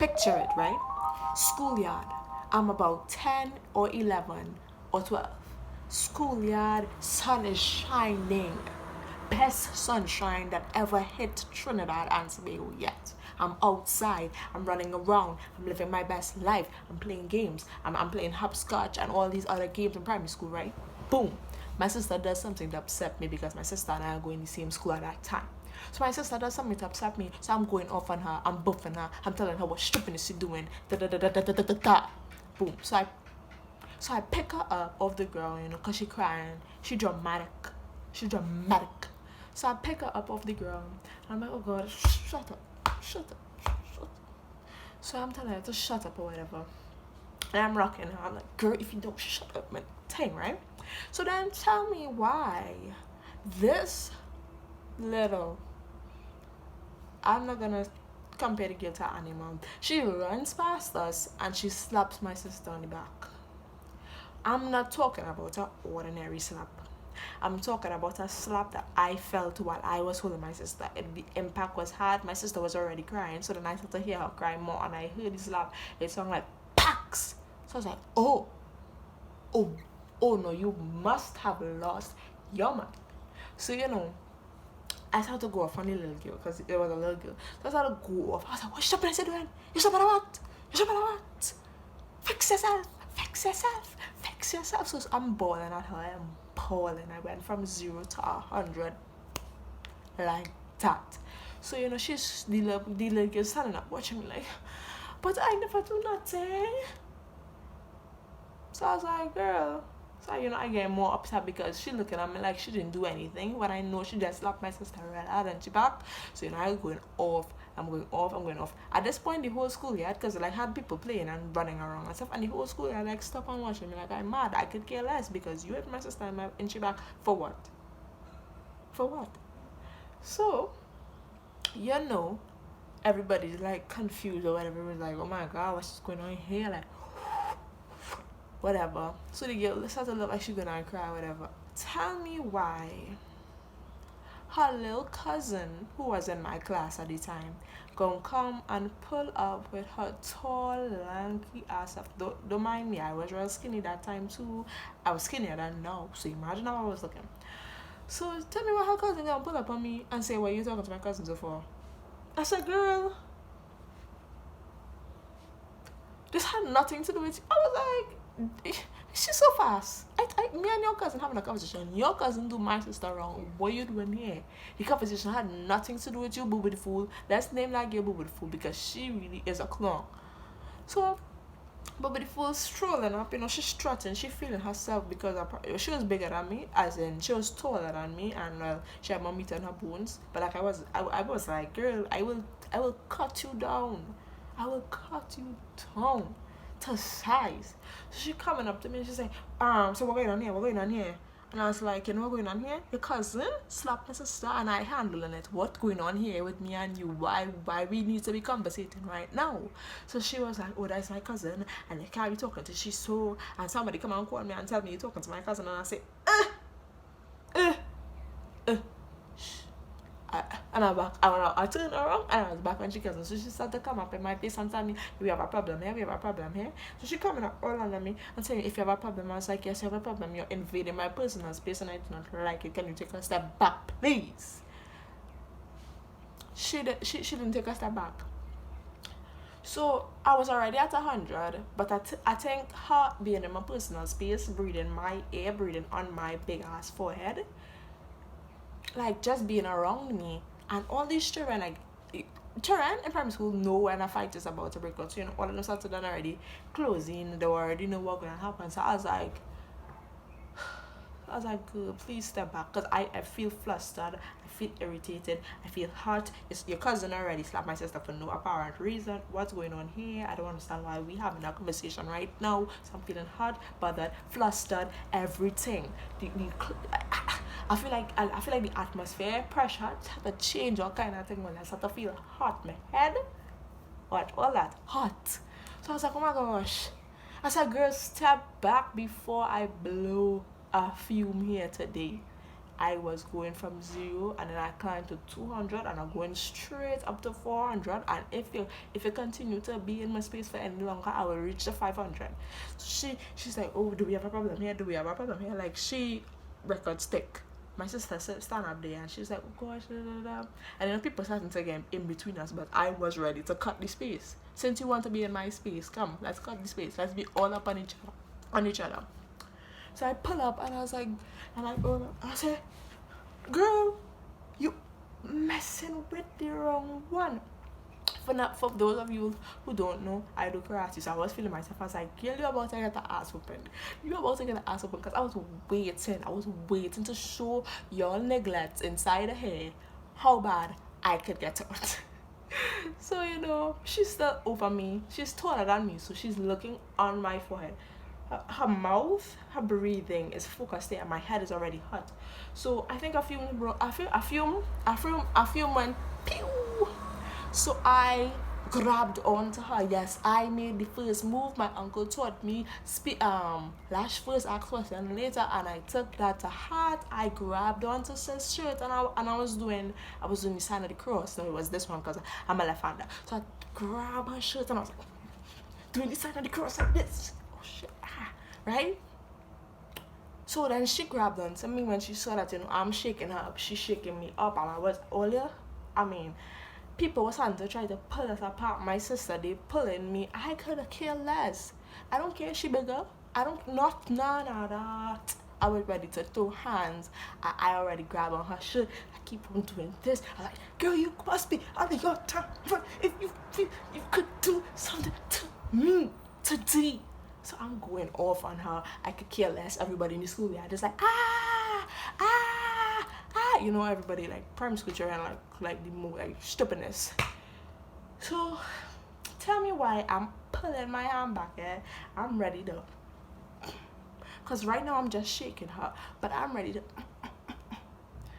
Picture it, right? Schoolyard. I'm about 10 or 11 or 12. Schoolyard, sun is shining. Best sunshine that ever hit Trinidad and Tobago yet. I'm outside, I'm running around, I'm living my best life, I'm playing games, I'm playing hopscotch and all these other games in primary school, right? Boom. My sister does something to upset me because my sister and I are going to the same school at that time. So my sister does something to upset me, so I'm going off on her, I'm buffing her, I'm telling her what stupid is she doing, da da da da da da da da da. Boom. So I pick her up off the ground, cause she crying. She dramatic. She dramatic. So I pick her up off the ground. And I'm like, oh God, shut up, shut up, shut up. So I'm telling her to shut up or whatever. And I'm rocking her. I'm like, girl, if you don't shut up, man, thing, right? So then tell me why this little, I'm not gonna compare the girl to an animal. She runs past us and she slaps my sister on the back. I'm not talking about an ordinary slap. I'm talking about a slap that I felt while I was holding my sister. And the impact was hard. My sister was already crying, so then I started to hear her cry more, and I heard the slap. It sounded like packs. So I was like, oh, oh no, you must have lost your mind. So I started to go off on the little girl because it was a little girl. So I started to go off. I was like, what stupid is you doing? You stupid what? You stupid what? Fix yourself. Fix yourself. Fix yourself. So I'm bawling at her. I'm bawling. I went from 0 to 100 like that. So she's the little girl standing up watching me like, but I never do nothing. So I was like, girl. So I get more upset because she looking at me like she didn't do anything, when I know she just slapped my sister real hard and she back. So I going off. I'm going off. At this point, the whole school yard, because I had people playing and running around and stuff, and the whole school yard like stop and watching me like I'm mad. I could care less because you hit my sister in she back for what? For what? So everybody's like confused or whatever. It was like, oh my God, what's going on here? Like whatever. So the girl started to look like she's gonna cry, whatever. Tell me why her little cousin, who was in my class at the time, gonna come and pull up with her tall, lanky ass up. Don't mind me, I was real skinny that time too. I was skinnier than now, so imagine how I was looking. So tell me why her cousin gonna pull up on me and say, what are you talking to my cousin for? I said, girl, this had nothing to do with you. I was like, she's so fast. Me and your cousin having a conversation. Your cousin do my sister wrong. What you doing here? The conversation had nothing to do with you, boo boo the fool. Let's name that girl boo boo the fool because she really is a clown. So, boo boo the fool strolling up. She's strutting. She feeling herself because she was bigger than me, as in she was taller than me, and she had more meat on her bones. But like I was like, girl, I will cut you down. I will cut you down to size. So she coming up to me and she's like, so what going on here? What going on here? And I was like, what going on here? Your cousin slapped my sister and I handling it. What going on here with me and you? Why we need to be conversating right now? So she was like, oh, that's my cousin and I can't be talking to she so, and somebody come and call me and tell me you're talking to my cousin, and I say, I turned around and I was back on she cousin. So she started to come up in my face and tell me, we have a problem here, we have a problem here. So she coming up all under me and saying, if you have a problem, I was like, yes, you have a problem. You're invading my personal space and I do not like it. Can you take a step back, please? She didn't take a step back. So I was already at 100, but I think her being in my personal space, breathing my air, breathing on my big ass forehead, like just being around me, and all these children, like children in primary school know when a fight is about to break out. So all of them started done already closing the door, already know what's gonna happen. So I was like, girl, please step back, because I feel flustered, I feel irritated, I feel hurt. It's your cousin already slapped my sister for no apparent reason. What's going on here? I don't understand why we having a conversation right now. So I'm feeling hurt, bothered, flustered, everything. I feel like the atmosphere, pressure, had to change all kind of thing when I start to feel hot. My head, what, all that, hot. So I was like, oh my gosh. I said, girl, step back before I blow a fume here today. I was going from 0 and then I climbed to 200 and I'm going straight up to 400, and if you continue to be in my space for any longer, I will reach the 500. So she's like, oh, do we have a problem here? Do we have a problem here? Like, she record stick. My sister stand up there and she's like, oh gosh, da, da, da. And then people starting to get in between us, but I was ready to cut the space. Since you want to be in my space, come, let's cut the space. Let's be all up on each other. So I pull up and I was like, and I go up, I said, girl, you messing with the wrong one. For those of you who don't know, I do karate, so I was feeling myself. I was like, girl, you about to get the ass opened. You about to get the ass open, because I was waiting to show your neglect inside the hair how bad I could get out. So, you know, she's still over me. She's taller than me, so she's looking on my forehead. Her mouth, her breathing is focused there, and my head is already hot. So I think a few went pew. So I grabbed onto her. Yes, I made the first move. My uncle taught me lash first, ask question later, and I took that to heart. I grabbed onto his shirt and I was doing the sign of the cross. No, it was this one because I'm a left-hander. So I grabbed her shirt and I was like doing the sign of the cross like this. Oh shit, right? So then she grabbed onto me when she saw that, you know, I'm shaking her up. She's shaking me up, and I was earlier. People were starting to try to pull us apart. My sister, they pulling me. I could have cared less. I don't care if she bigger. I was ready to throw hands. I already grabbed on her shirt. I keep on doing this. I'm like, girl, you must be out of your time. If you could do something to me today. So I'm going off on her. I could care less. Everybody in the school, yeah, just like, you know, everybody like primary school children like the more like stupidness. So tell me why I'm pulling my hand back, I'm ready to, because right now I'm just shaking her, but I'm ready to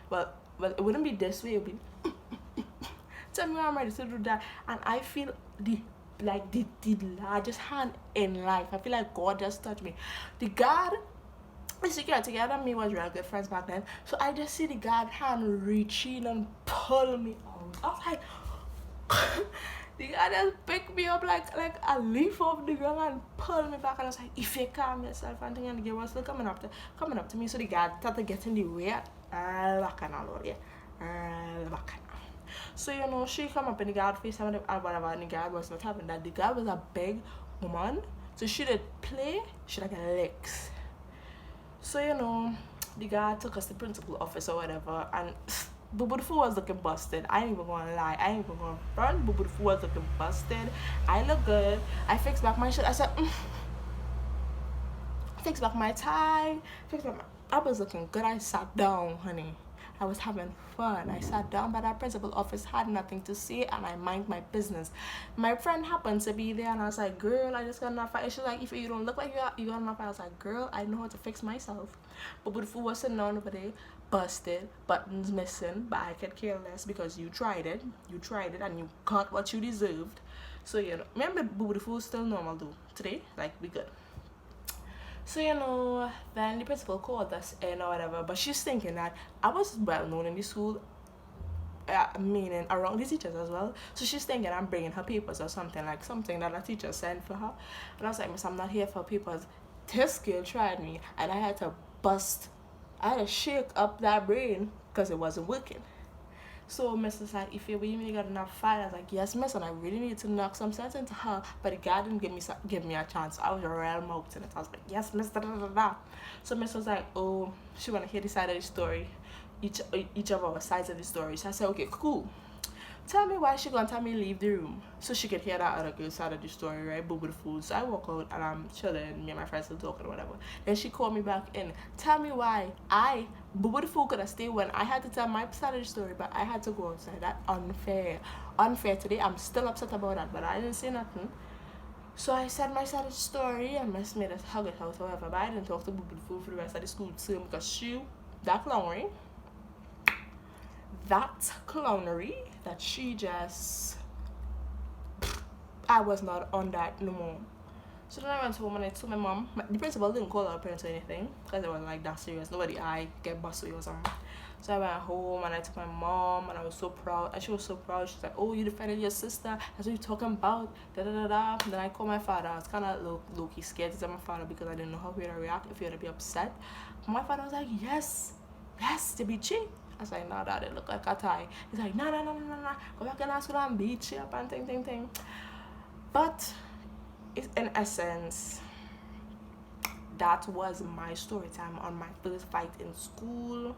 well it wouldn't be this way, it would be tell me why I'm ready to do that. And I feel the largest hand in life. I feel like God just touched me. The God, the security guard and me was real good friends back then. So I just see the guard hand reaching and pull me out. I was like, the guy just picked me up like a leaf off the ground and pulled me back. And I was like, if you calm yourself, and the girl was still coming up to me. So the guard started getting the way. So, you know, she come up in the guard face and whatever, and the guard was not having that. The guard was a big woman, so she did play, she like licks. So, you know, the guy took us to the principal office or whatever, and Boo Boo the Fool was looking busted. I ain't even gonna lie. I ain't even gonna front. Boo Boo the Fool was looking busted. I look good. I fixed back my shirt. I said, fix back my tie. I was looking good. I sat down, honey. I was having fun. I sat down by that principal office, had nothing to say, and I mind my business. My friend happened to be there, and I was like, girl, I just got enough fight. She's like, if you don't look like you got enough fight. I was like, girl, I know how to fix myself. But the fool was sitting down over there, busted, buttons missing, but I could care less because you tried it, and you got what you deserved. So, you know, remember, Boo the Fool still normal though. Today, like, we good. So, you know, then the principal called us in or whatever, but she's thinking that I was well known in the school, meaning around the teachers as well. So she's thinking I'm bringing her papers or something, like something that a teacher sent for her. And I was like, miss, I'm not here for papers. This girl tried me, and I had to shake up that brain because it wasn't working. So Miss was like, if you really got enough fight, I was like, yes, miss, and I really need to knock some sense into her. But the guy didn't give me a chance. I was a real mouth in it. I was like, yes, miss, da da da da. So Miss was like, oh, she wanna hear the side of the story, each of our sides of the story. So I said, okay, cool. Tell me why she gonna tell me leave the room so she could hear that other girl's side of the story, right? Boo Boo the Fool. So I walk out and I'm chilling, me and my friends still talking or whatever. Then she called me back in. Tell me why Boo Boo the Fool could have stayed when I had to tell my side of the story, but I had to go outside. That unfair today. I'm still upset about that, but I didn't say nothing. So I said my side of the story and Miss made us hug it out, however. But I didn't talk to Boo Boo the Fool for the rest of the school term because that clownery that she just, I was not on that no more. So then I went home and I told my mom. The principal didn't call our parents or anything because it was like that serious. Nobody I get busted or something. So I went home and I told my mom and I was so proud. And she was so proud. She's like, "Oh, you defended your sister. That's what you're talking about." Da da da da. And then I called my father. I was kind of low key scared to tell my father because I didn't know how he would react, if he would be upset. But my father was like, "Yes, to be cheap." I was like, "No, Dad, it look like a tie." He's like, "No, no, no, no, no, no. Go back in school and beat you up and ting. But it's in essence, that was my story time on my first fight in school.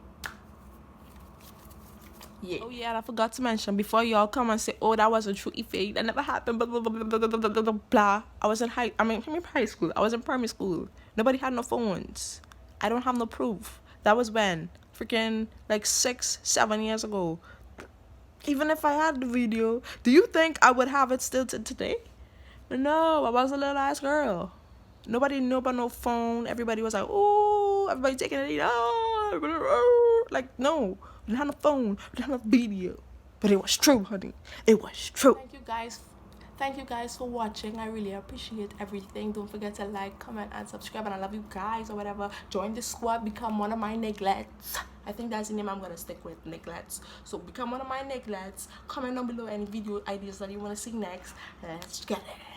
Yeah. Oh yeah, and I forgot to mention before y'all come and say, "Oh, that was a true fake. That never happened." Blah blah blah blah blah blah blah blah blah. I was in high school. I was in primary school. Nobody had no phones. I don't have no proof. That was when freaking like 6, 7 years ago. Even if I had the video, do you think I would have it still to today? No, I was a little ass girl. Nobody knew about no phone. Everybody was like, "Oh, everybody taking it." Oh. Like, no, we didn't have no phone. We didn't have no video. But it was true, honey. It was true. Thank you guys. Thank you guys for watching. I really appreciate everything. Don't forget to like, comment, and subscribe. And I love you guys or whatever. Join the squad. Become one of my neglects. I think that's the name I'm gonna stick with, neglects. So become one of my neglects. Comment down below any video ideas that you want to see next. Let's get it.